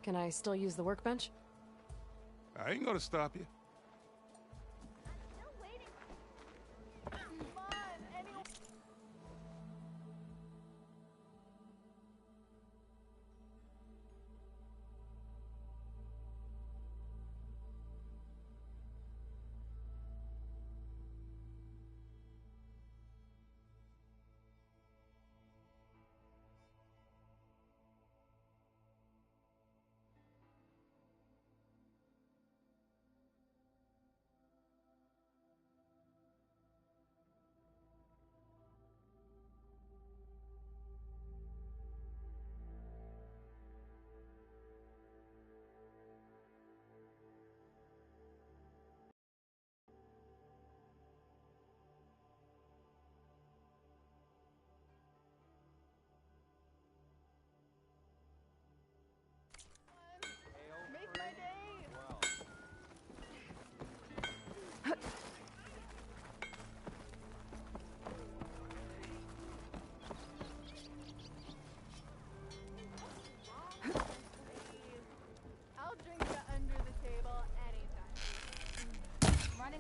Can I still use the workbench? I ain't gonna stop you.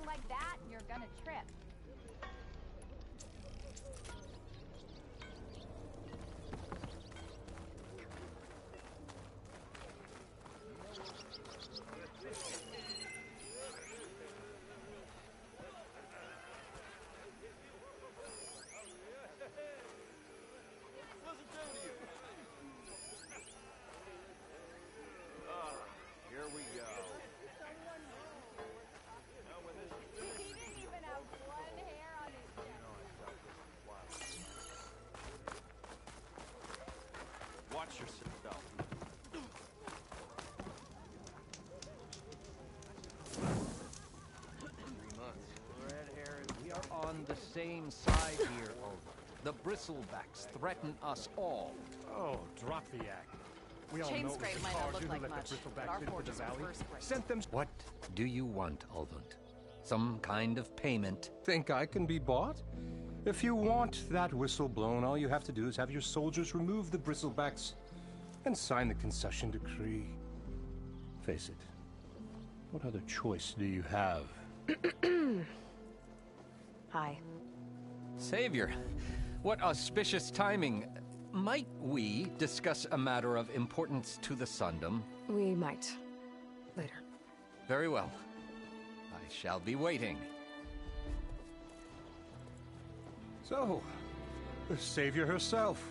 Like that, you're gonna trip. Here we go. Watch yourself. 3 months. Red hair, we are on the same side here, Olga. The bristlebacks threaten us all. Oh, drop the act. We all Chain know it was scrape the might not Carja look who like let much, the but bristlebacks our into the fortunes were valley. first rate. Sent them. What do you want, Ulvund? Some kind of payment? Think I can be bought? If you want that whistle blown, all you have to do is have your soldiers remove the bristlebacks and sign the concession decree. Face it, what other choice do you have? Hi. Savior, what auspicious timing. Might we discuss a matter of importance to the Sundom? We might. Later. Very well. I shall be waiting. So, the savior herself.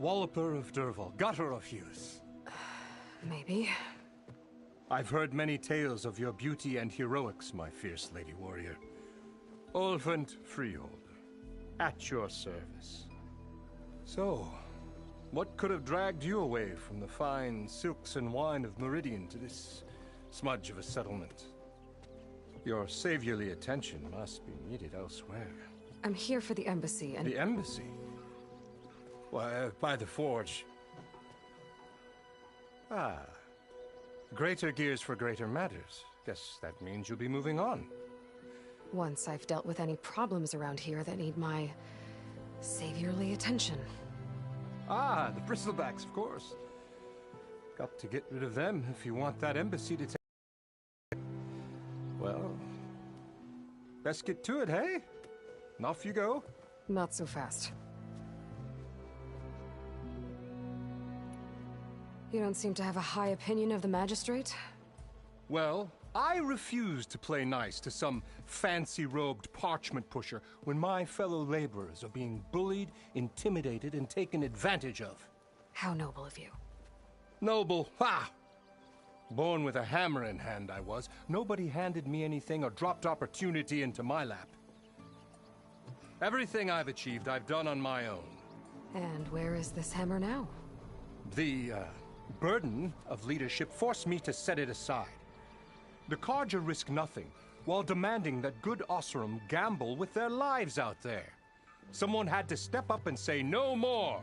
Walloper of Derval, gutter of youth. Maybe. I've heard many tales of your beauty and heroics, my fierce lady warrior. Ulvund Freeholder, at your service. So, what could have dragged you away from the fine silks and wine of Meridian to this smudge of a settlement? Your saviorly attention must be needed elsewhere. I'm here for the embassy and... The embassy? Why, by the forge. Ah. Greater gears for greater matters. Guess that means you'll be moving on. Once I've dealt with any problems around here that need my saviorly attention. Ah, the bristlebacks, of course. Got to get rid of them if you want that embassy to take... Well, best get to it, hey? And off you go. Not so fast. You don't seem to have a high opinion of the magistrate? Well, I refuse to play nice to some fancy-robed parchment pusher when my fellow laborers are being bullied, intimidated, and taken advantage of. How noble of you. Noble, ha! Born with a hammer in hand, I was. Nobody handed me anything or dropped opportunity into my lap. Everything I've achieved, I've done on my own. And where is this hammer now? The, burden of leadership forced me to set it aside. The Carja risk nothing, while demanding that good Osseram gamble with their lives out there. Someone had to step up and say no more.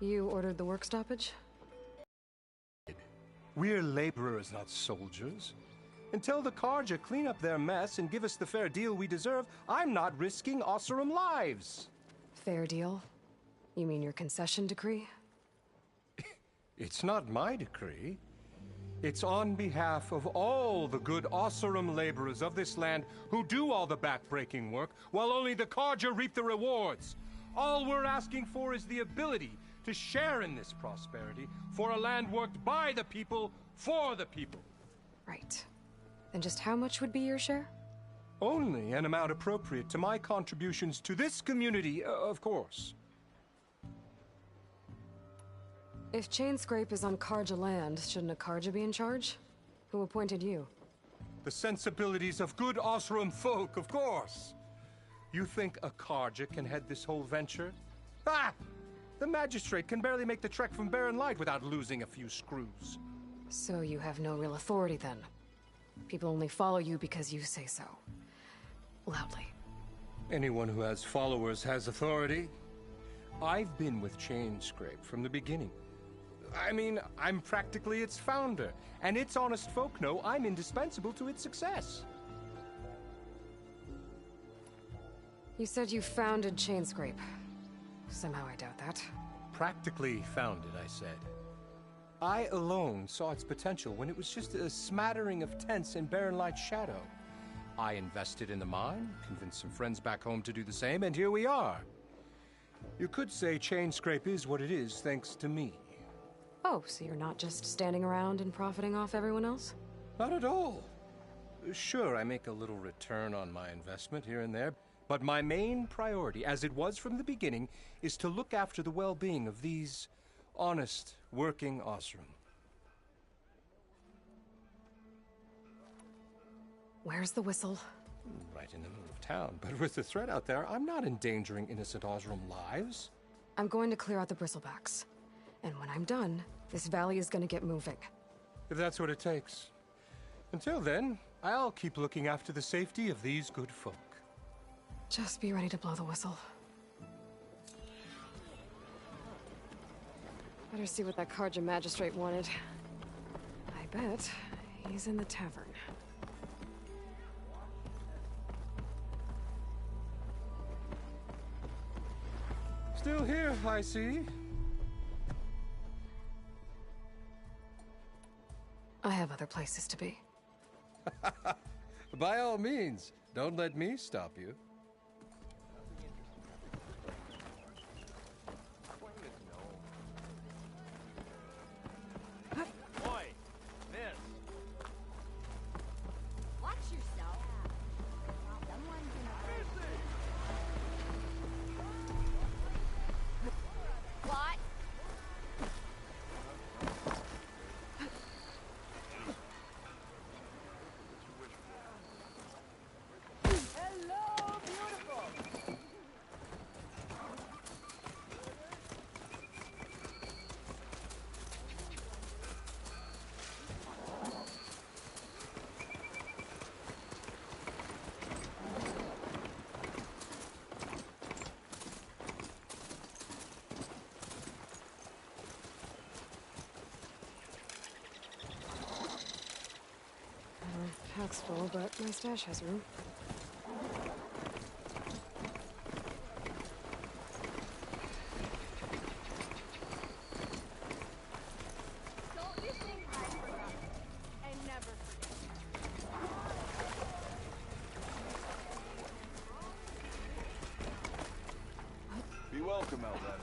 You ordered the work stoppage? We're laborers, not soldiers. Until the Carja clean up their mess and give us the fair deal we deserve, I'm not risking Osseram lives. Fair deal? You mean your concession decree? It's not my decree. It's on behalf of all the good Oseram laborers of this land who do all the back-breaking work, while only the Carja reap the rewards. All we're asking for is the ability to share in this prosperity for a land worked by the people, for the people. Right. Then just how much would be your share? Only an amount appropriate to my contributions to this community, of course. If Chainscrape is on Karja land, shouldn't a Karja be in charge? Who appointed you? The sensibilities of good Oseram folk, of course. You think a Karja can head this whole venture? Ah! The magistrate can barely make the trek from Barren Light without losing a few screws. So you have no real authority then? People only follow you because you say so. Loudly. Anyone who has followers has authority. I've been with Chainscrape from the beginning. I mean, I'm practically its founder, and its honest folk know I'm indispensable to its success. You said you founded Chainscrape. Somehow I doubt that. Practically founded, I said. I alone saw its potential when it was just a smattering of tents in Barren Light's shadow. I invested in the mine, convinced some friends back home to do the same, and here we are. You could say Chainscrape is what it is thanks to me. Oh, so you're not just standing around and profiting off everyone else? Not at all. Sure, I make a little return on my investment here and there, but my main priority, as it was from the beginning, is to look after the well-being of these honest, working Oseram. Where's the whistle? Right in the middle of town, but with the threat out there, I'm not endangering innocent Oseram lives. I'm going to clear out the bristlebacks. And when I'm done, this valley is going to get moving. If that's what it takes. Until then, I'll keep looking after the safety of these good folk. Just be ready to blow the whistle. Better see what that Karja magistrate wanted. I bet he's in the tavern. Still here, I see. I have other places to be. By all means, don't let me stop you. Boy, miss. Watch yourself. Someone's gonna... What? Hello, beautiful. Pack's full, but my stash has room. Don't you think I forgot? And never forget. Be welcome, Eldad.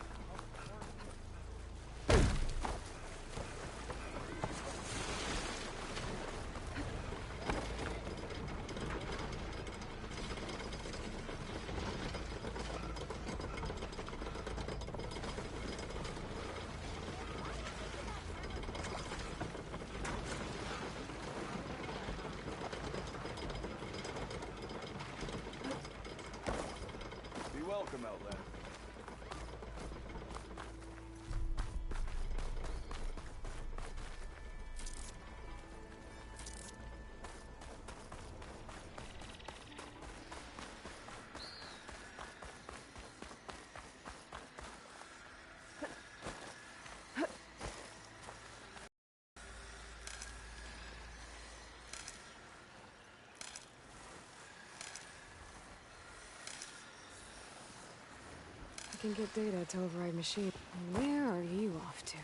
can get data to override machine. Where are you off to?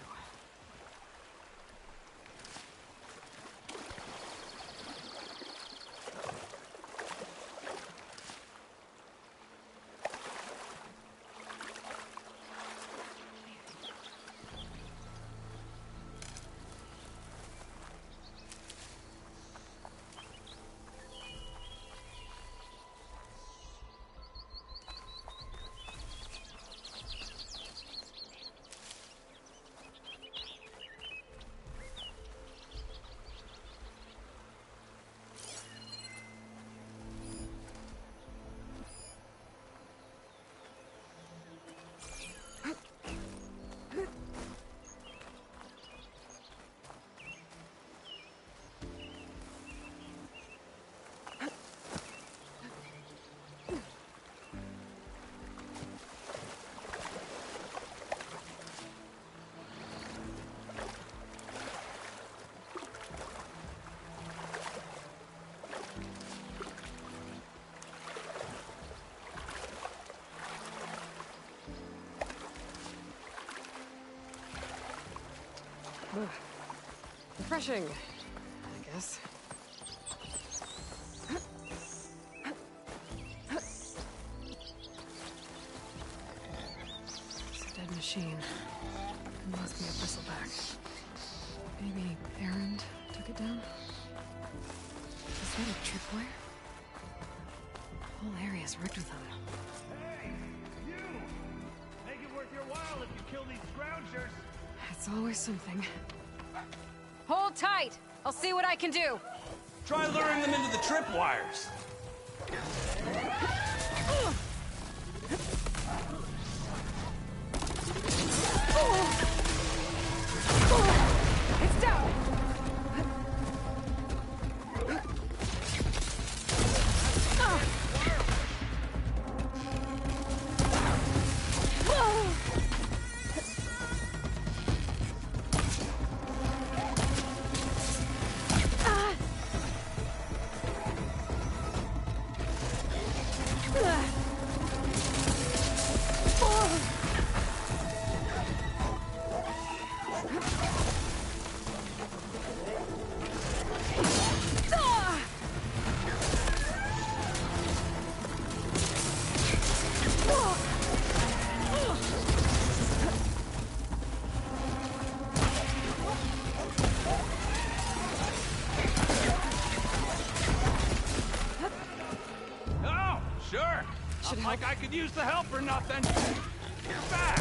Refreshing, I guess. It's a dead machine. It must be a bristleback. Maybe Erend took it down? Is that a tripwire? The whole area's rigged with them. Hey, you! Make it worth your while if you kill these scroungers. It's always something. Hold tight! I'll see what I can do! Try luring them into the tripwires. It's down! Oh, sure. Not like I could use the help or nothing. Back!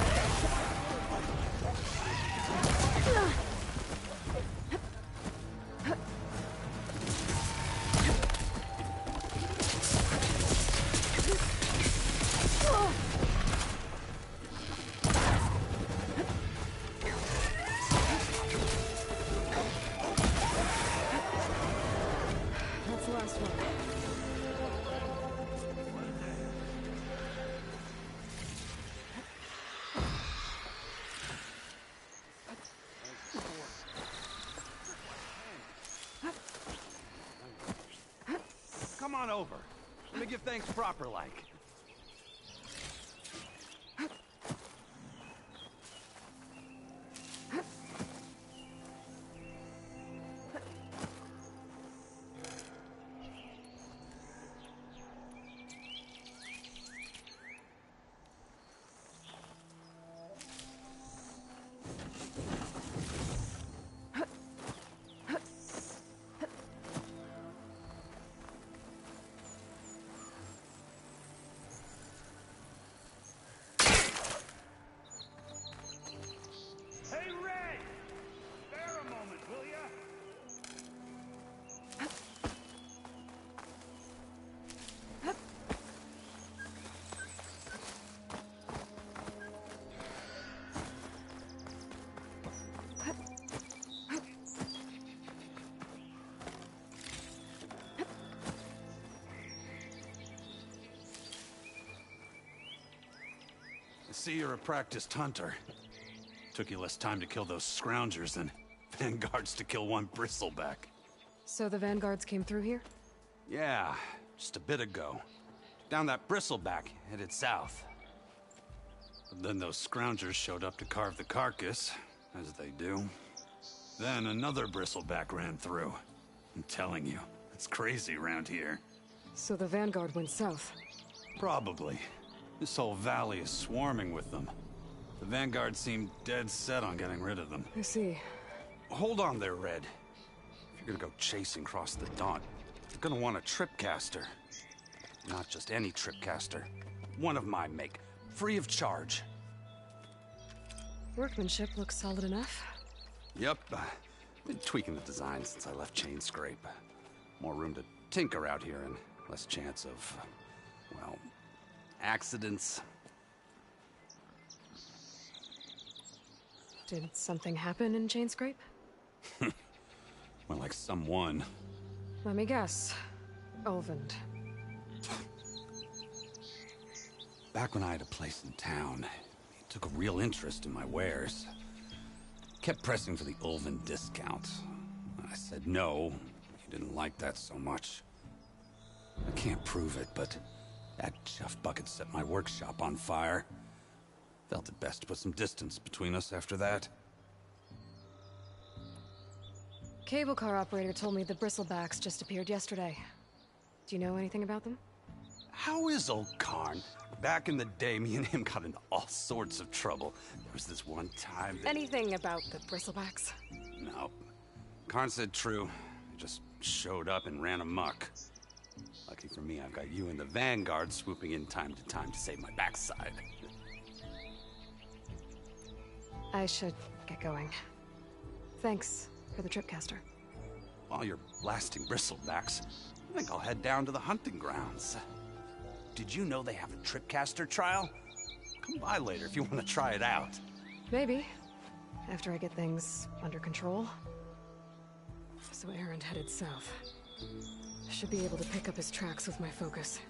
That's the last one. Come on over. Let me give thanks proper like. Hey, Ray! Spare a moment, will ya? I see you're a practiced hunter. Took you less time to kill those scroungers than vanguards to kill one bristleback. So the vanguards came through here? Yeah, just a bit ago. Down that bristleback, headed south. But then those scroungers showed up to carve the carcass, as they do. Then another bristleback ran through. I'm telling you, it's crazy around here. So the Vanguard went south. Probably. This whole valley is swarming with them. The Vanguard seemed dead set on getting rid of them. I see. Hold on there, Red. If you're gonna go chasing across the Daunt, you're gonna want a tripcaster. Not just any tripcaster. One of my make. Free of charge. Workmanship looks solid enough. Yep. Been tweaking the design since I left Chain Scrape. More room to tinker out here and less chance of, well, accidents. Did something happen in Chain Scrape? Well, like someone. Let me guess. Ulvund. Back when I had a place in town, he took a real interest in my wares. Kept pressing for the Ulvund discount. I said no. He didn't like that so much. I can't prove it, but that chuff bucket set my workshop on fire. Felt it best to put some distance between us after that. Cable car operator told me the bristlebacks just appeared yesterday. Do you know anything about them? How is old Karn? Back in the day, me and him got into all sorts of trouble. There was this one time that... Anything about the bristlebacks? No. Karn said true. He just showed up and ran amok. Lucky for me, I've got you and the Vanguard swooping in time to save my backside. I should get going. Thanks for the tripcaster. While you're blasting bristlebacks, I think I'll head down to the hunting grounds. Did you know they have a tripcaster trial? Come by later if you want to try it out. Maybe. After I get things under control. So Erend headed south. Should be able to pick up his tracks with my focus.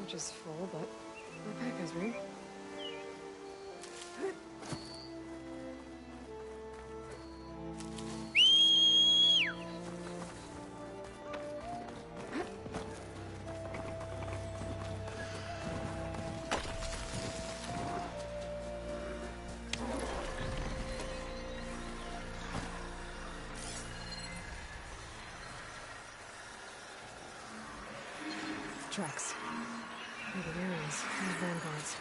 Pouch is full, but my pack has room. Tracks. Maybe areas, no vanguards.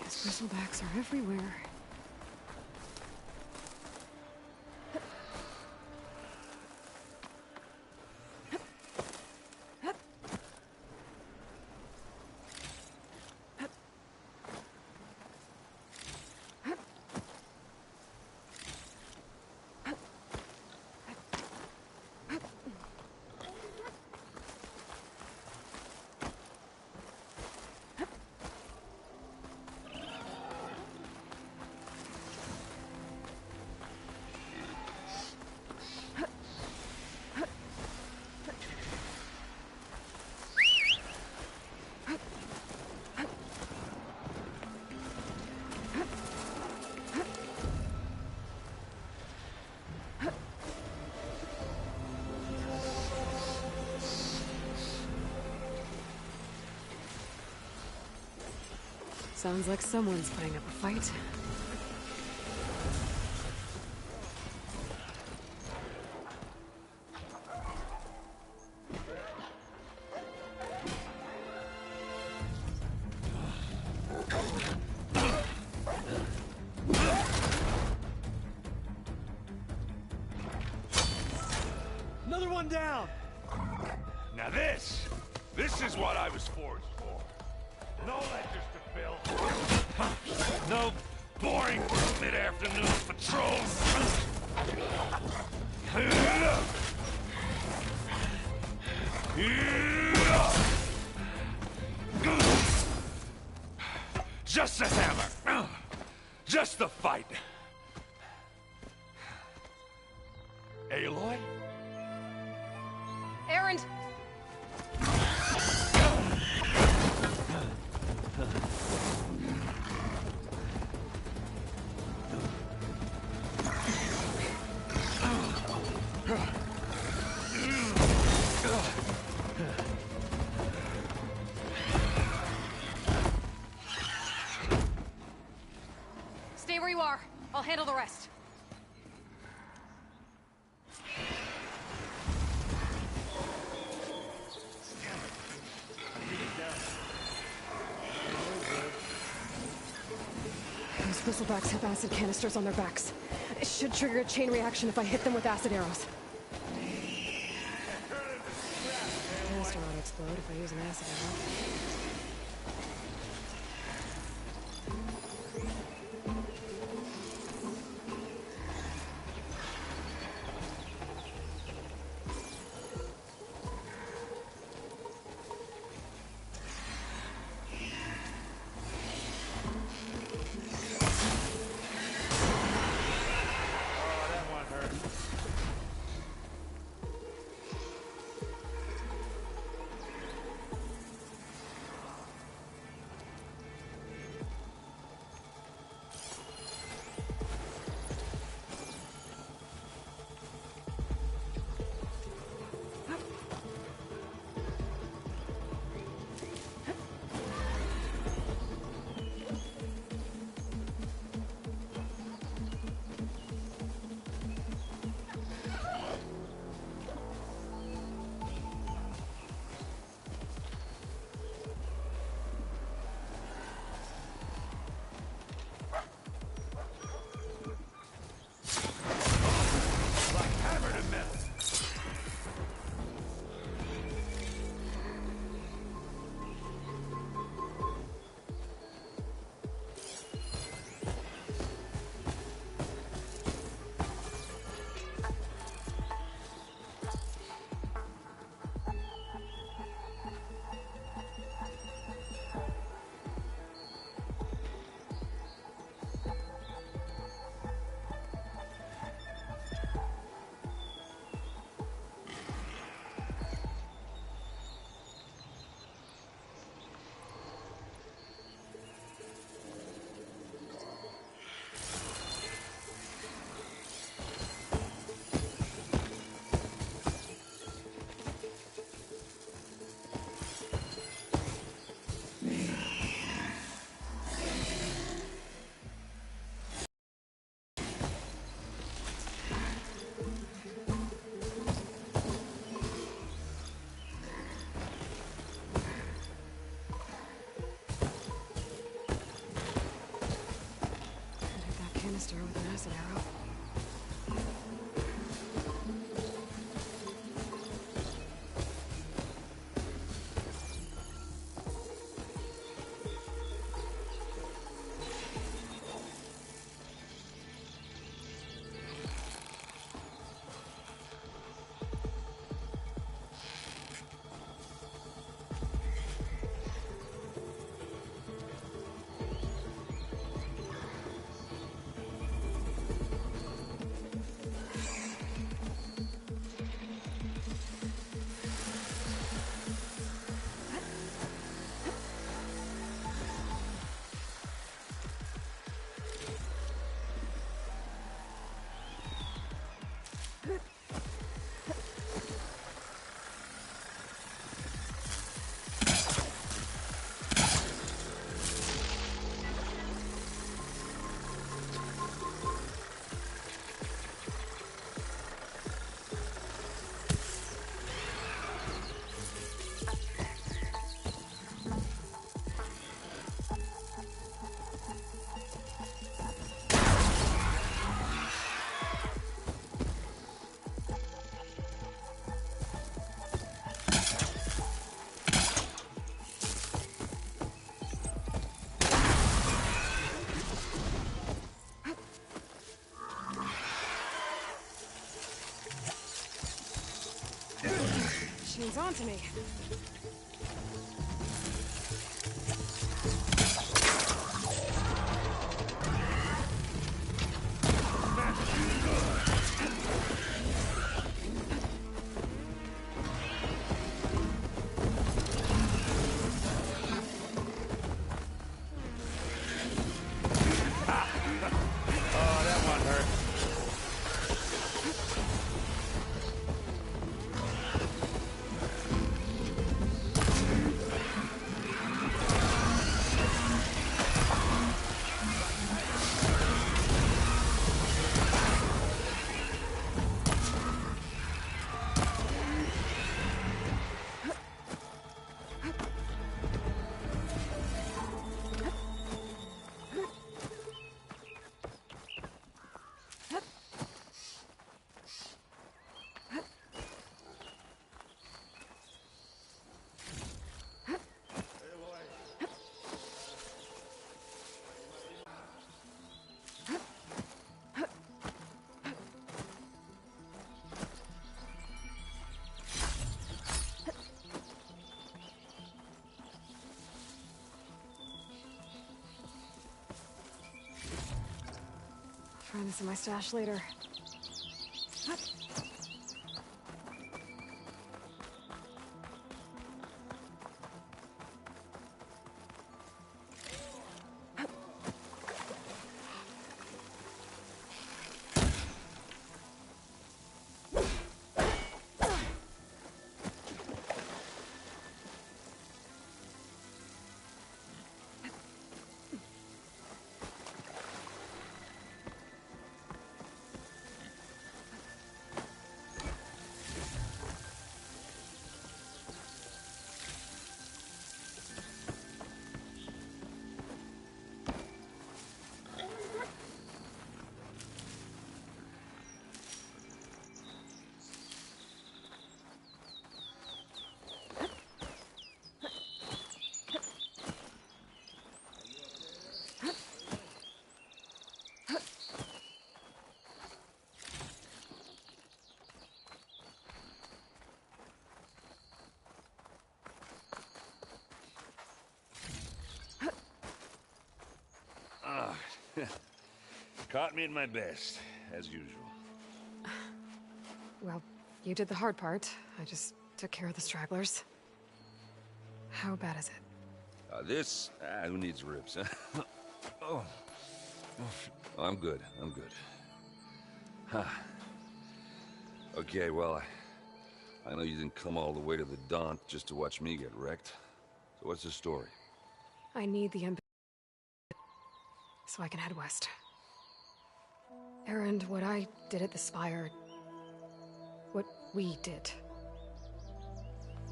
Yes, bristlebacks are everywhere. Sounds like someone's putting up a fight. Another one down! Now this is what I was forged for. No ledgers to fill. No boring mid-afternoon patrols. Just the hammer. Just the fight. Aloy? Erend! Stay where you are. I'll handle the rest. Those bristlebacks have acid canisters on their backs. It should trigger a chain reaction if I hit them with acid arrows. Canister ought to explode if I use an acid arrow. With an acid arrow. on to me. Oh, that one hurt. Find this in my stash later. Caught me at my best, as usual. Well, you did the hard part. I just took care of the stragglers. How bad is it? Who needs ribs, huh? Oh. I'm good, I'm good. Huh. Okay, well, I know you didn't come all the way to the Daunt just to watch me get wrecked. So what's the story? I need the embassy so I can head west. Erend, what I did at the Spire... what we did...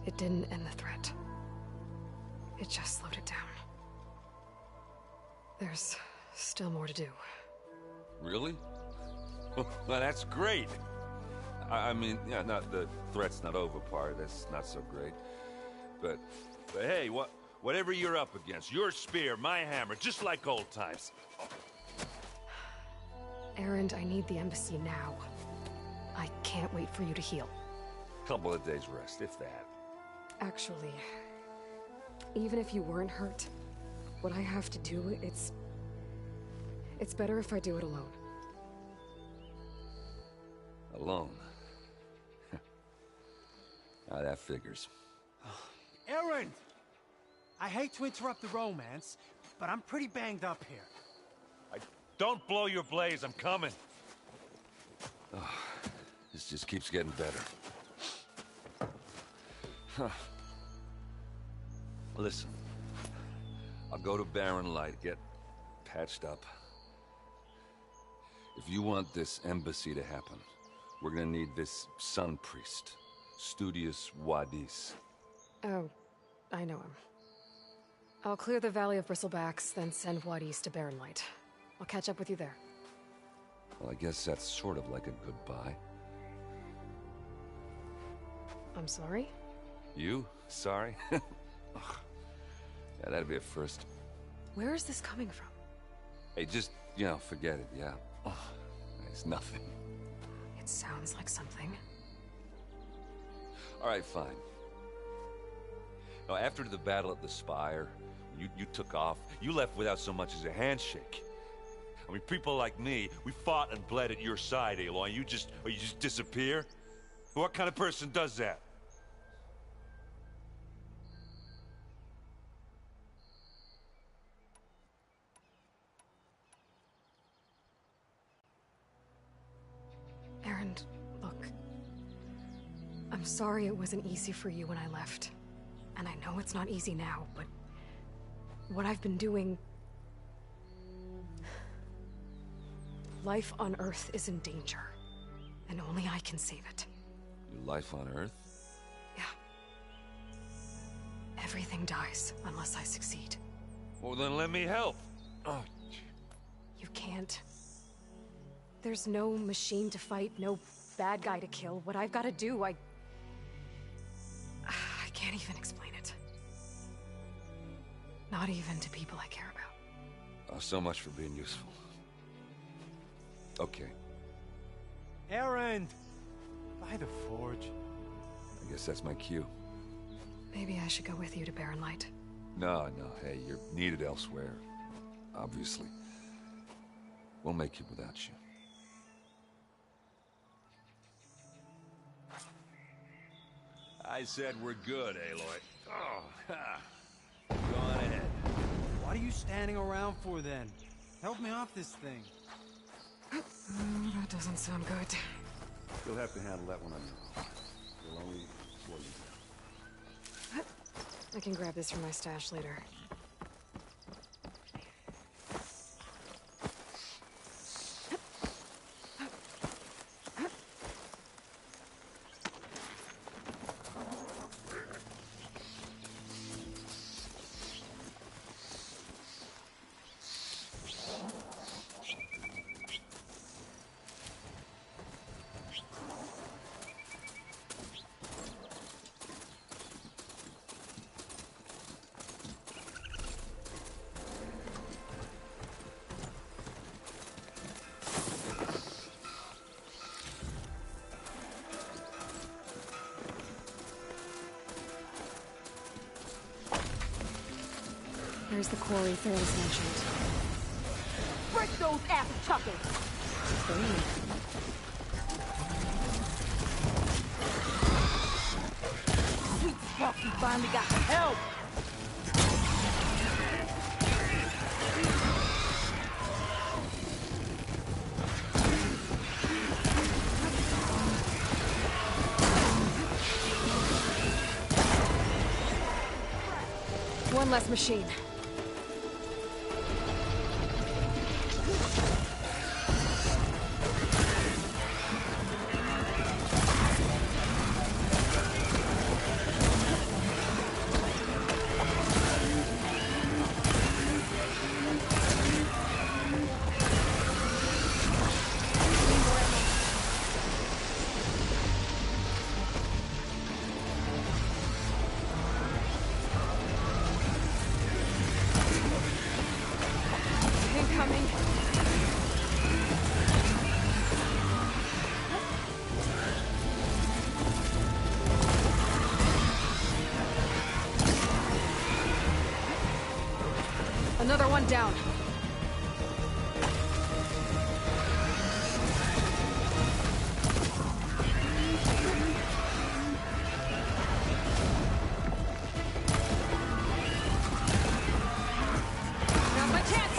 it didn't end the threat. It just slowed it down. There's still more to do. Really? Well, that's great. I mean, yeah, not the threat's not over part, that's not so great. But hey, whatever you're up against, your spear, my hammer, just like old times. Erend, I need the embassy now. I can't wait for you to heal. Couple of days rest, if that. Actually, even if you weren't hurt, what I have to do, it's better if I do it alone. Alone? That figures. Erend! I hate to interrupt the romance, but I'm pretty banged up here. Don't blow your blaze, I'm coming. Oh, this just keeps getting better. Huh. Listen, I'll go to Barren Light, get patched up. If you want this embassy to happen, we're gonna need this sun priest, Studius Wadis. Oh, I know him. I'll clear the Valley of Bristlebacks, then send Wadis to Barren Light. I'll catch up with you there. Well, I guess that's sort of like a goodbye. I'm sorry? You? Sorry? Ugh. Yeah, that'd be a first. Where is this coming from? Hey, just, forget it, yeah? Ugh. It's nothing. It sounds like something. All right, fine. Now, after the battle at the Spire, you took off, you left without so much as a handshake. I mean, people like me, we fought and bled at your side, Aloy, and you just disappear? What kind of person does that? Erend, look. I'm sorry it wasn't easy for you when I left. And I know it's not easy now, but what I've been doing... Life on Earth is in danger, and only I can save it. Your life on Earth? Yeah. Everything dies unless I succeed. Well, then let me help. Oh. You can't. There's no machine to fight, no bad guy to kill. What I've got to do, I can't even explain it. Not even to people I care about. Oh, so much for being useful. Okay. Erend! By the forge. I guess that's my cue. Maybe I should go with you to Barren Light. No, hey, you're needed elsewhere. Obviously. We'll make it without you. I said we're good, Aloy. Oh, ha. Go on ahead. What are you standing around for then? Help me off this thing. That doesn't sound good. You'll have to handle that one on your own. You'll only slow you down. I can grab this from my stash later. There's the quarry Ferris mentioned. Break those apple chuckles! Sweet stuff, you finally got some help! One less machine. Incoming. Another one down. Now's my chance.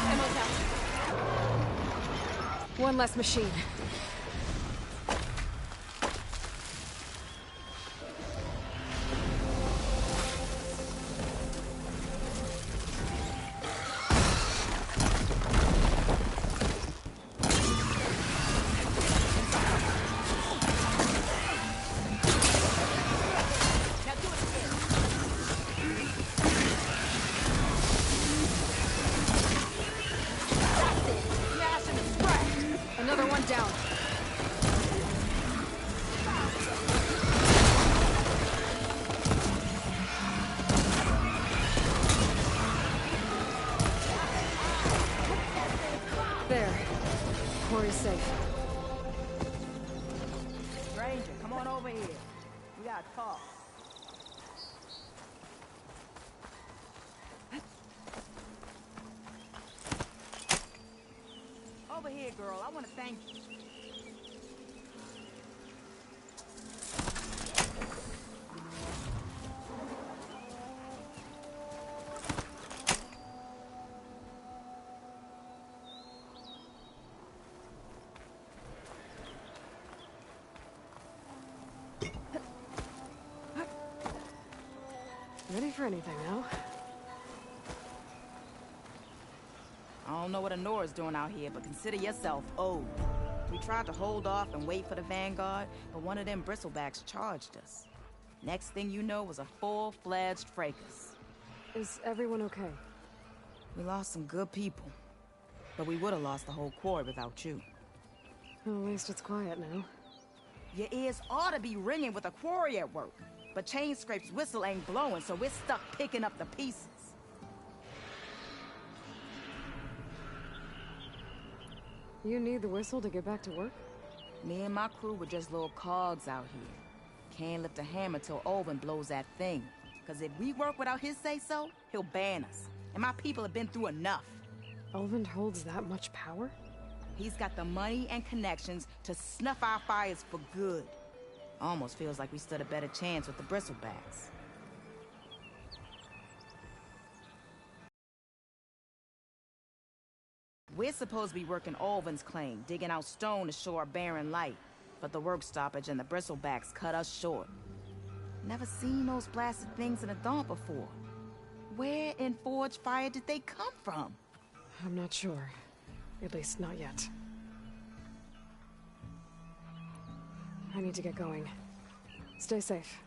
Ammo's out. One less machine. One down. There. Quarry's safe. Stranger, come on over here. We gotta talk. Over here, girl. I want to thank you. Ready for anything now? I don't know what Honora's doing out here, but consider yourself owed. We tried to hold off and wait for the Vanguard, but one of them bristlebacks charged us. Next thing you know was a full-fledged fracas. Is everyone okay? We lost some good people, but we would have lost the whole quarry without you. Well, at least it's quiet now. Your ears ought to be ringing with a quarry at work, but Chain Scrape's whistle ain't blowing, so we're stuck picking up the pieces. You need the whistle to get back to work? Me and my crew were just little cogs out here. Can't lift a hammer till Olvin blows that thing. Cause if we work without his say-so, he'll ban us. And my people have been through enough. Olvin holds that much power? He's got the money and connections to snuff our fires for good. Almost feels like we stood a better chance with the bristlebacks. We're supposed to be working Olvin's claim, digging out stone to show our barren light. But the work stoppage and the bristlebacks cut us short. Never seen those blasted things in a dawn before. Where in Forge Fire did they come from? I'm not sure. At least not yet. I need to get going. Stay safe.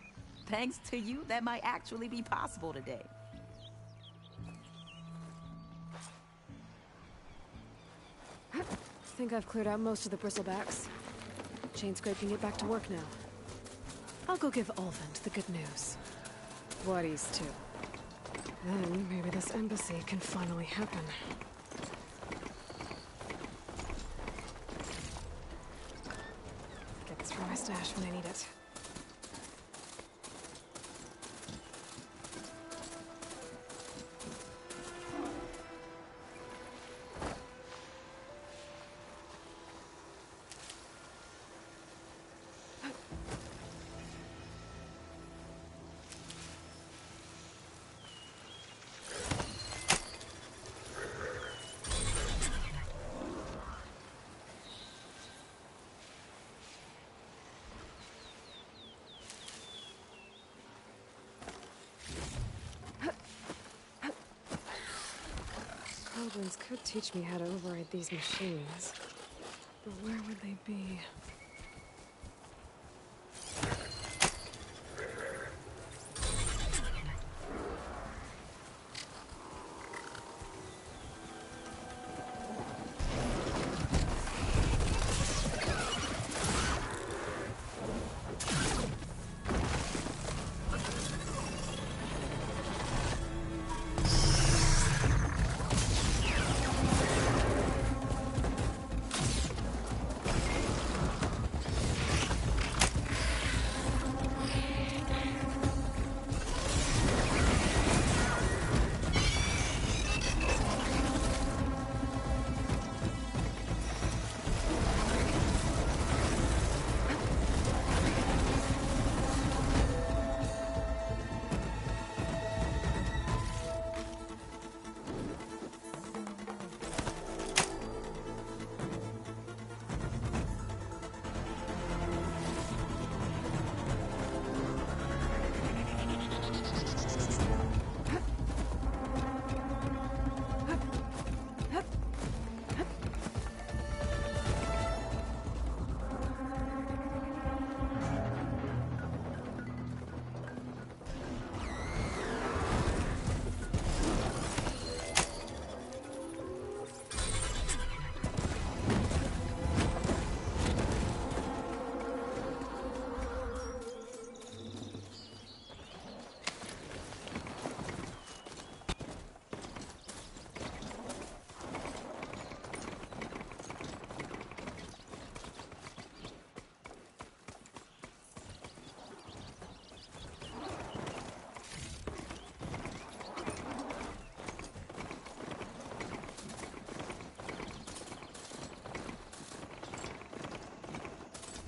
Thanks to you, that might actually be possible today. Think I've cleared out most of the bristlebacks. Chainscrape can get back to work now. I'll go give Olvin the good news. Whaties too. Then maybe this embassy can finally happen. Get this from my stash when I need it. Goblins could teach me how to override these machines. But where would they be?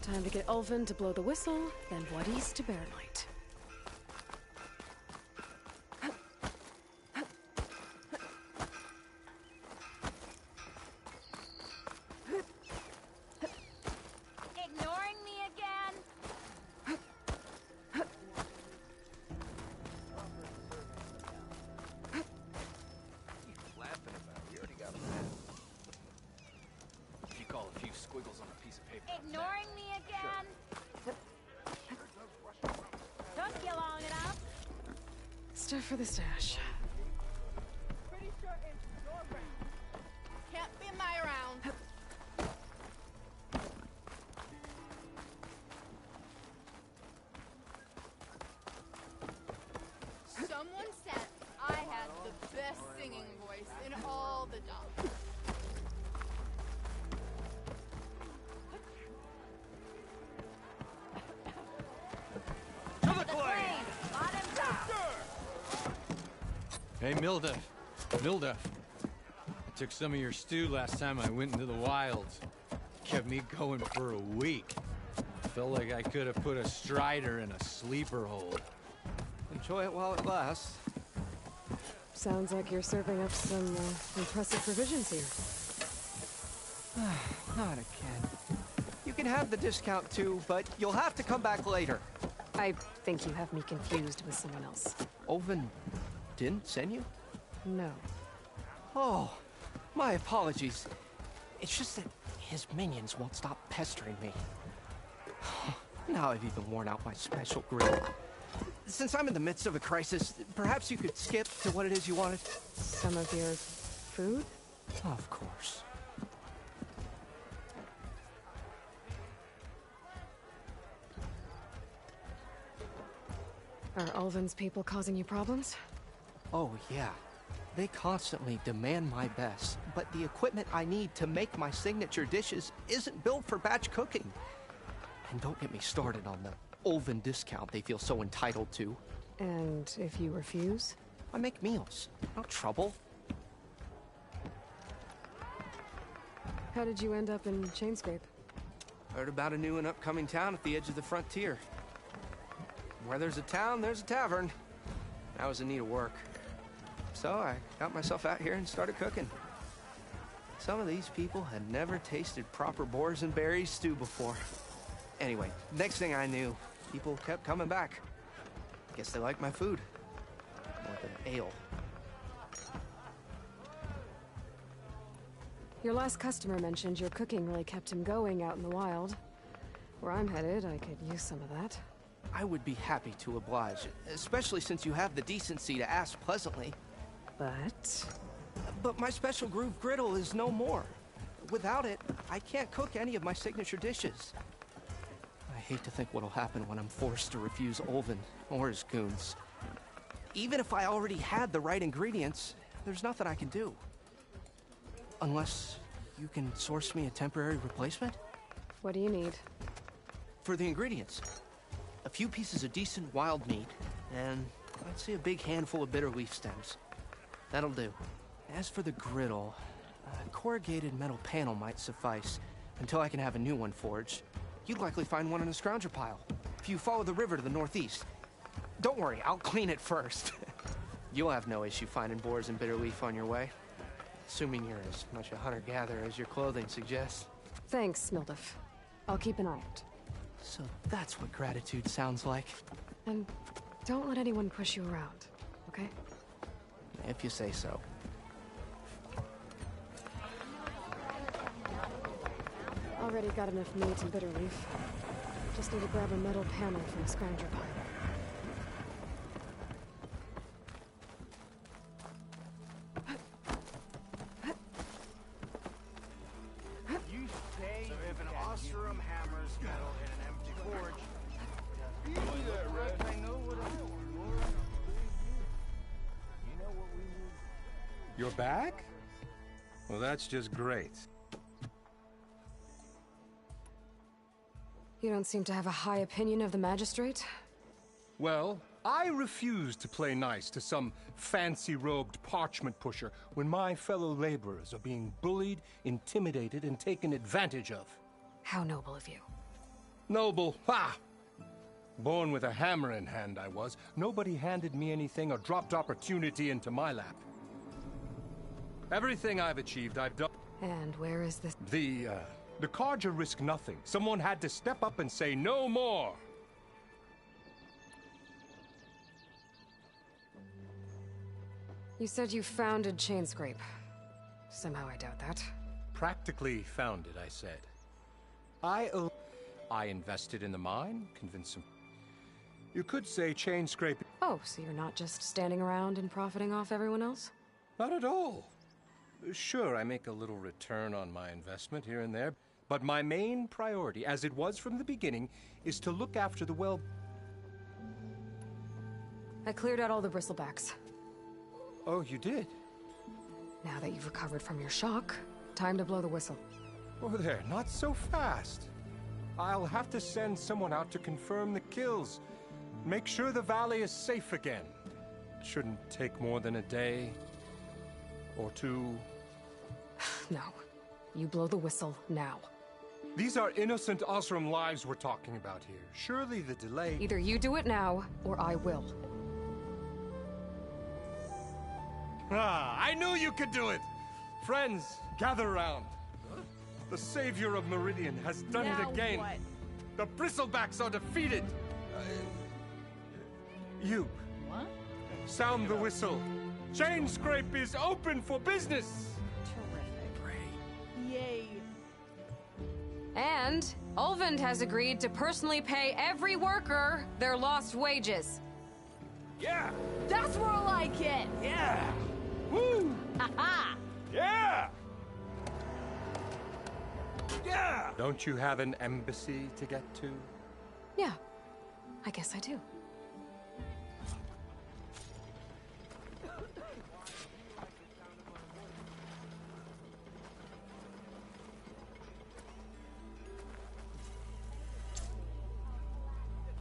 Time to get Ulvin to blow the whistle, then Wadis to bear night. Ignoring me again? Laughing about it. You already got a plan. If you call a few squiggles on a piece of paper. Ignoring me again? Took you long enough. Stuff for the stash. Pretty sure it's your round. Can't be my round. Someone said I had the best singing voice in all the dubs. Hey, Milduff. I took some of your stew last time I went into the wilds. Kept me going for a week. Felt like I could have put a strider in a sleeper hole. Enjoy it while it lasts. Sounds like you're serving up some impressive provisions here. Not again. You can have the discount too, but you'll have to come back later. I think you have me confused with someone else. Ulvin didn't send you? No. Oh, my apologies. It's just that his minions won't stop pestering me. Now I've even worn out my special grill. Since I'm in the midst of a crisis, perhaps you could skip to what it is you wanted? Some of your food? Of course. Are Ulvin's people causing you problems? Oh, yeah. They constantly demand my best, but the equipment I need to make my signature dishes isn't built for batch cooking. And don't get me started on the Ulvin discount they feel so entitled to. And if you refuse? I make meals, not trouble. How did you end up in Chainscrape? Heard about a new and upcoming town at the edge of the frontier. Where there's a town, there's a tavern. I was in need of work. So I got myself out here and started cooking. Some of these people had never tasted proper boars and berries stew before. Anyway, next thing I knew, people kept coming back. Guess they like my food. More than ale. Your last customer mentioned your cooking really kept him going out in the wild. Where I'm headed, I could use some of that. I would be happy to oblige, especially since you have the decency to ask pleasantly. But my special groove griddle is no more. Without it, I can't cook any of my signature dishes. I hate to think what'll happen when I'm forced to refuse Ulvin or his goons. Even if I already had the right ingredients, there's nothing I can do. Unless you can source me a temporary replacement? What do you need? For the ingredients, a few pieces of decent wild meat, and I'd say a big handful of bitter leaf stems. That'll do. As for the griddle, a corrugated metal panel might suffice until I can have a new one forged. You'd likely find one in a scrounger pile, if you follow the river to the northeast. Don't worry, I'll clean it first. You'll have no issue finding boars and bitter leaf on your way. Assuming you're as much a hunter-gatherer as your clothing suggests. Thanks, Milduff. I'll keep an eye out. So that's what gratitude sounds like. And don't let anyone push you around, okay? If you say so. Already got enough meat and bitter leaf. Just need to grab a metal panel from the scrounger pile. You say if an Oseram hammers metal in an empty forge. I know what I want. You know what we need? You're back? Well, that's just great. You don't seem to have a high opinion of the magistrate? Well, I refuse to play nice to some fancy-robed parchment pusher when my fellow laborers are being bullied, intimidated, and taken advantage of. How noble of you. Noble, ha! Born with a hammer in hand, I was. Nobody handed me anything or dropped opportunity into my lap. Everything I've achieved, I've done. And where is this? The Carja risk nothing. Someone had to step up and say no more. You said you founded Chainscrape. Somehow I doubt that. Practically founded, I said. I invested in the mine, convinced some... You could say Chainscrape... Oh, so you're not just standing around and profiting off everyone else? Not at all. Sure, I make a little return on my investment here and there, but my main priority, as it was from the beginning, is to look after the well... I cleared out all the bristlebacks. Oh, you did? Now that you've recovered from your shock, time to blow the whistle. Oh, there, not so fast. I'll have to send someone out to confirm the kills. Make sure the valley is safe again. Shouldn't take more than a day or two. No. You blow the whistle now. These are innocent Osram lives we're talking about here. Surely the delay... Either you do it now, or I will. Ah, I knew you could do it! Friends, gather round. The savior of Meridian has done it again. What? The bristlebacks are defeated. You. What? Sound the whistle. Chainscrape is open for business. Terrific. Yay. And Ulvund has agreed to personally pay every worker their lost wages. Yeah. That's more like it. Yeah. Woo. Ha-ha. Yeah. Yeah. Don't you have an embassy to get to? Yeah, I guess I do.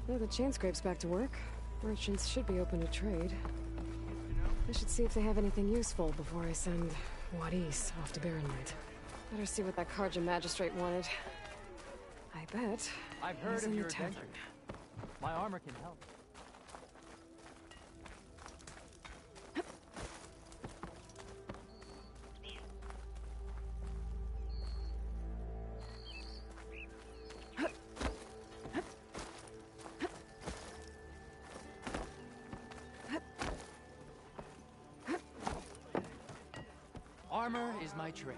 Now the Chainscrape's back to work. Merchants should be open to trade. I should see if they have anything useful before I send Wadis off to Barrenlight. Better see what that Carja magistrate wanted. I bet I've heard he's of in your the tavern. adventure. My armor can help. Armor is my trade.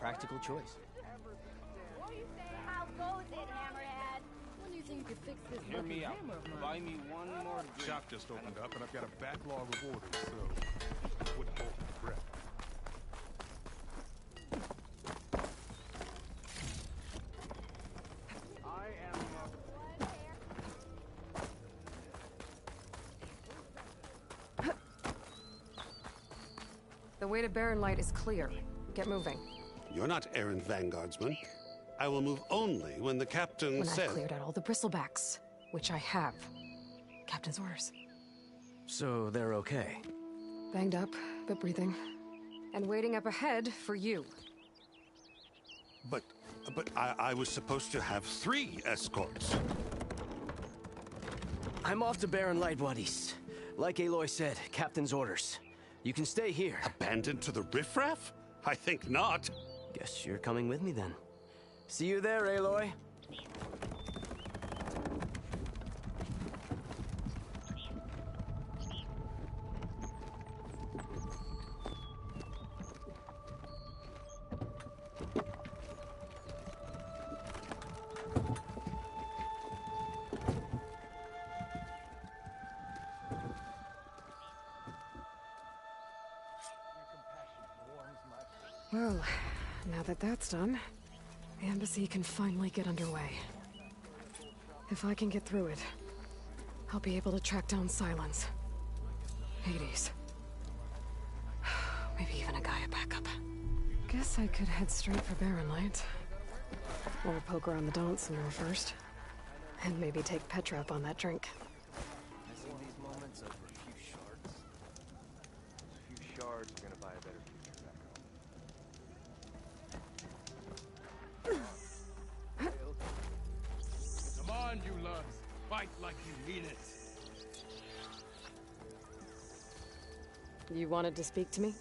practical choice. How goes it, Hammerhead? When do you think you could fix this Hear me out. hammer of mine? Buy me one more drink. Shop just opened up, and I've got a backlog of orders, so wouldn't hold my breath. I am. The way to Barren Light is clear. Get moving. You're not errand vanguardsman. I will move only when the captain When says... I've cleared out all the bristlebacks, which I have. Captain's orders. So they're okay. Banged up, but breathing. And waiting up ahead for you. But I was supposed to have 3 escorts. I'm off to Barren Light, buddies. Like Aloy said, Captain's orders. You can stay here. Abandoned to the riffraff? I think not. Guess you're coming with me then. See you there, Aloy. Well, now that that's done, the embassy can finally get underway. If I can get through it, I'll be able to track down Silence. Hades. Maybe even a Gaia backup. Guess I could head straight for Barren Light. Or poke around the Daunt some more first. And maybe take Petra up on that drink. I see these moments of a few shards. Those few shards are gonna buy a better future back home. Come on, you lugs. Fight like you mean it. You wanted to speak to me?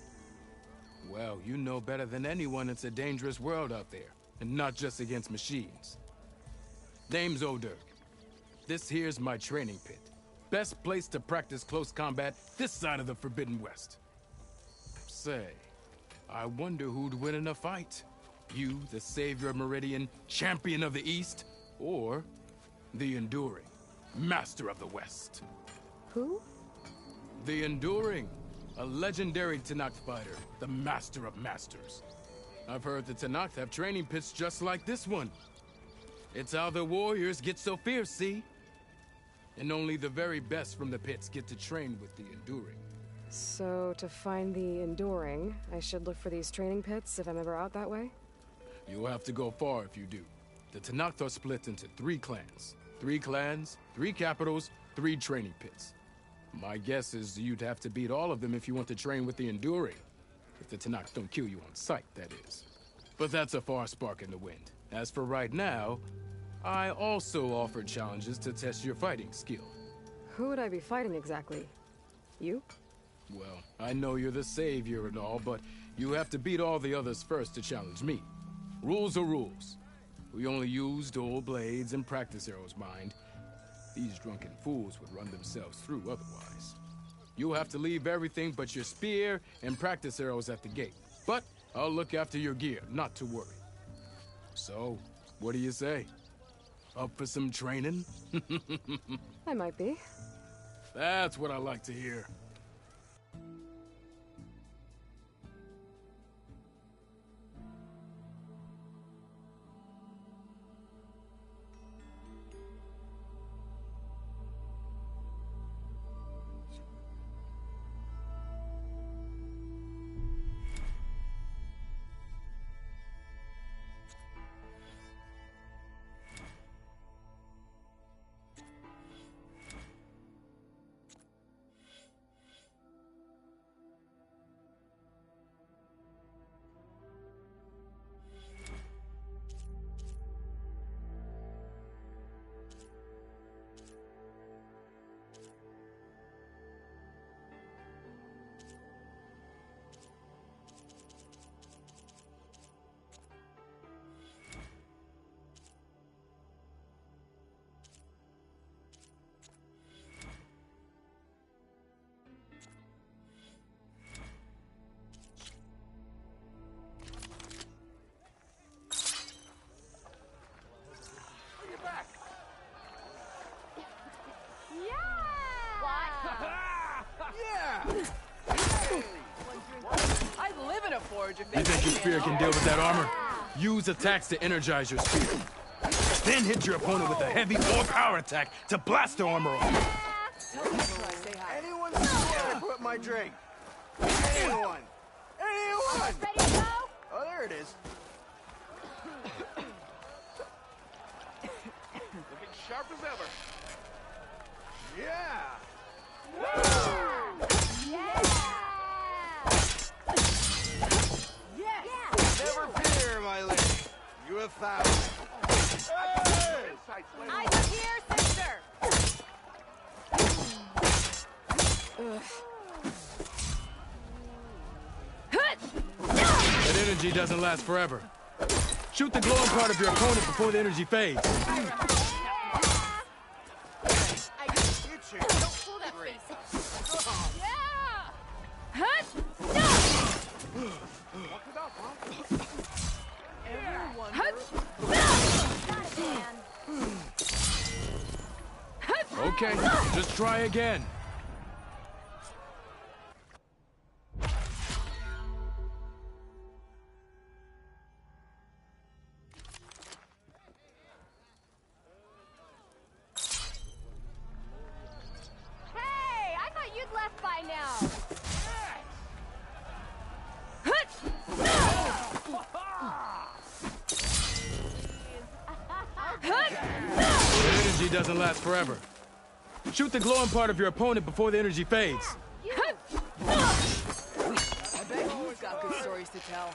Well, you know better than anyone it's a dangerous world out there, and not just against machines. Name's O'Dirk. This here's my training pit. Best place to practice close combat this side of the Forbidden West. Say, I wonder who'd win in a fight. You, the savior of Meridian, champion of the East, or the Enduring, master of the West. Who? The Enduring, a legendary Tenakth fighter, the master of masters. I've heard the Tenakth have training pits just like this one. It's how the warriors get so fierce, see? And only the very best from the pits get to train with the Enduring. So, to find the Enduring, I should look for these training pits if I'm ever out that way? You'll have to go far if you do. The Tenakth are split into 3 clans. 3 clans, 3 capitals, 3 training pits. My guess is you'd have to beat all of them if you want to train with the Enduring. If the Tenakth don't kill you on sight, that is. But that's a far spark in the wind. As for right now, I also offer challenges to test your fighting skill. Who would I be fighting exactly? You? Well, I know you're the savior and all, but you have to beat all the others first to challenge me. Rules are rules. We only use dual blades and practice arrows, mind. These drunken fools would run themselves through otherwise. You'll have to leave everything but your spear and practice arrows at the gate. But I'll look after your gear, not to worry. So, what do you say? Up for some training? I might be. That's what I like to hear. George, if You think your spear can deal with that armor? Use attacks to energize your spear. Then hit your opponent with a heavy or power attack to blast their armor off. Anyone scared to put my drink? Anyone? Anyone? ready to go? Oh, there it is. Looking sharp as ever. Yeah! Never fear, my lady. You have found it. Eyes up here, sister! That energy doesn't last forever. Shoot the glowing part of your opponent before the energy fades. Okay, just try again. Hey, I thought you'd left by now. The energy doesn't last forever. Shoot the glowing part of your opponent before the energy fades. I bet you've got good stories to tell.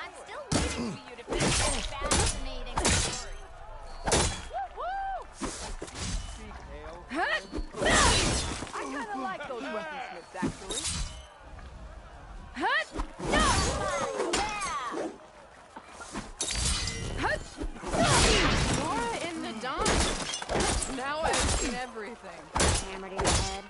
I'm still waiting for you to finish this fascinating story. I kind of like those weaponsmiths, actually. Nora in the dawn. Now I've seen everything. Hammered in the head.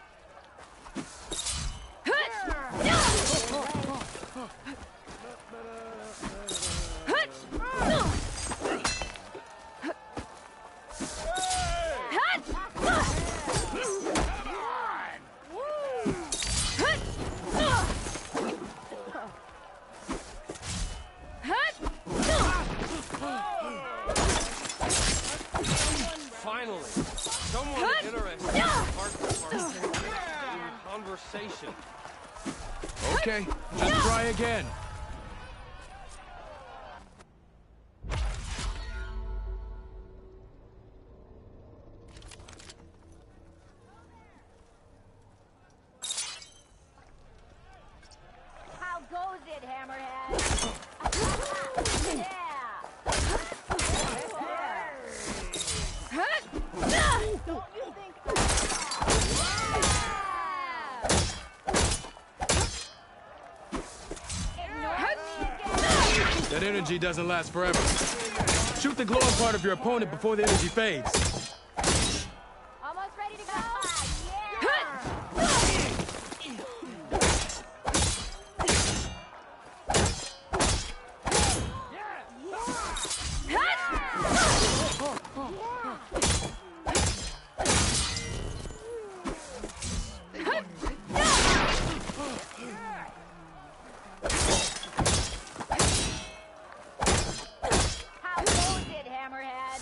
Finally, someone interested in conversation. Okay, just try again. How goes it, Hammerhead? Yeah. Don't you think? That energy doesn't last forever. Shoot the glowing part of your opponent before the energy fades. Almost ready to go? How goes it, Hammerhead?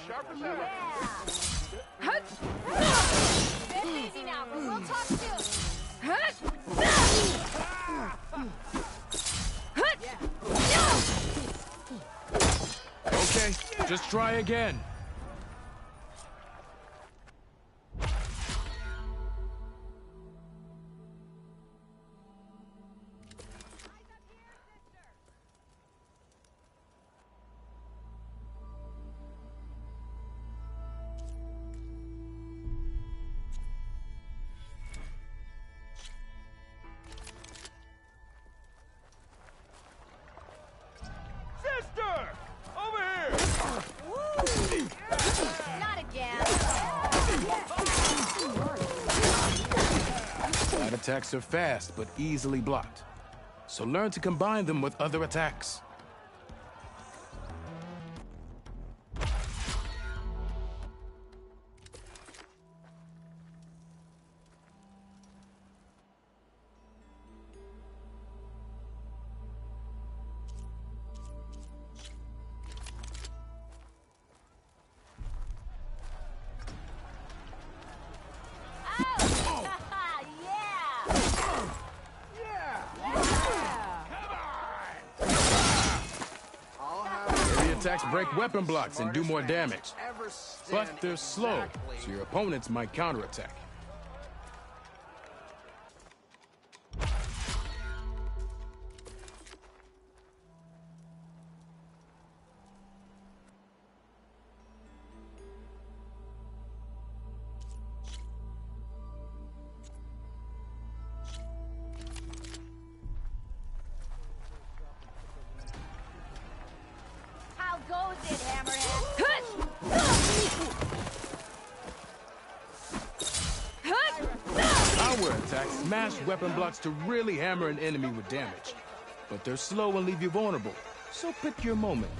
Sharp as ever. Bit busy now, but we'll talk soon. Okay, just try again. Sister! Over here! Not again. Light attacks are fast, but easily blocked. So learn to combine them with other attacks. attacks break weapon blocks and do more damage. But they're slow, so your opponents might counterattack. How goes it, Hammerhead? Power attacks smash weapon blocks to really hammer an enemy with damage. But they're slow and leave you vulnerable, so pick your moment.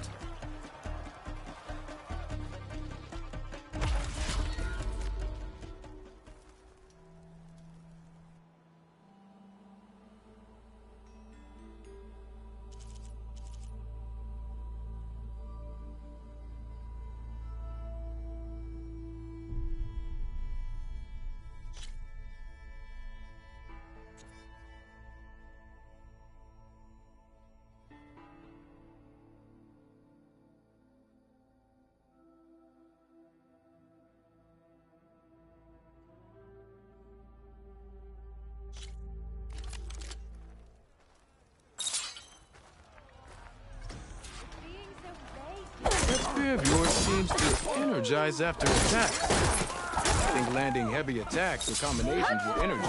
That spear of yours seems to energize after attacks. I think landing heavy attacks or combinations will energize.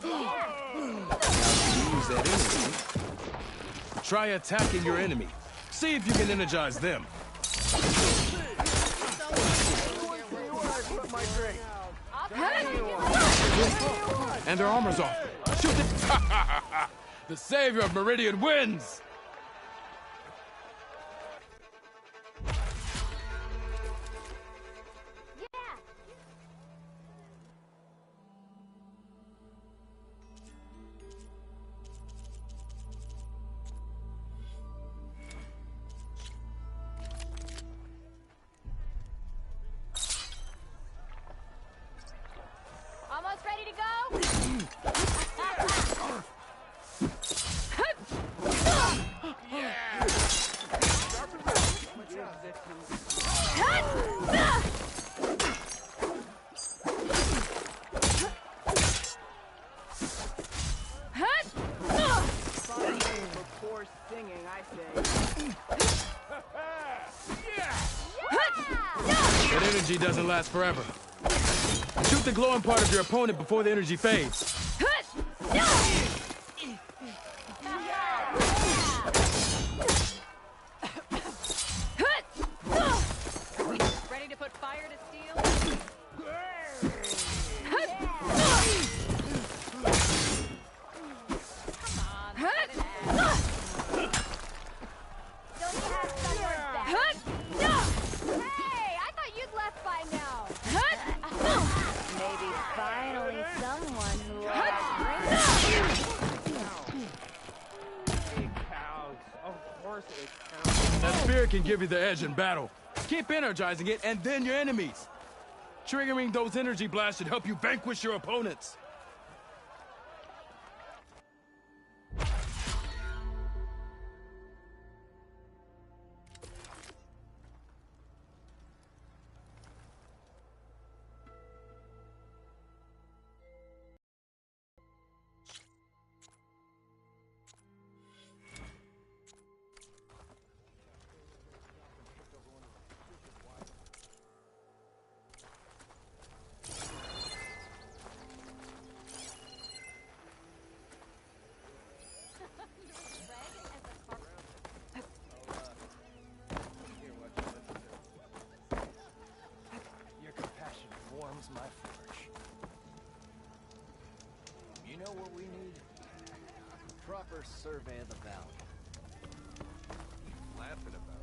Now to use that energy, try attacking your enemy. See if you can energize them. And their armor's off. Shoot it! The savior of Meridian wins! Almost ready to go? Before singing, I say. That energy doesn't last forever. Shoot the glowing part of your opponent before the energy fades. Ready to put fire to steel? Don't you have somewhere back? Hey, I thought you'd left by now. Maybe finally someone who Big cows. Of course it counts. That spear can give you the edge in battle. Keep energizing it, and then your enemies. Triggering those energy blasts should help you vanquish your opponents. Your compassion warms my forge. You know what we need? Proper survey of the valley. Laughing about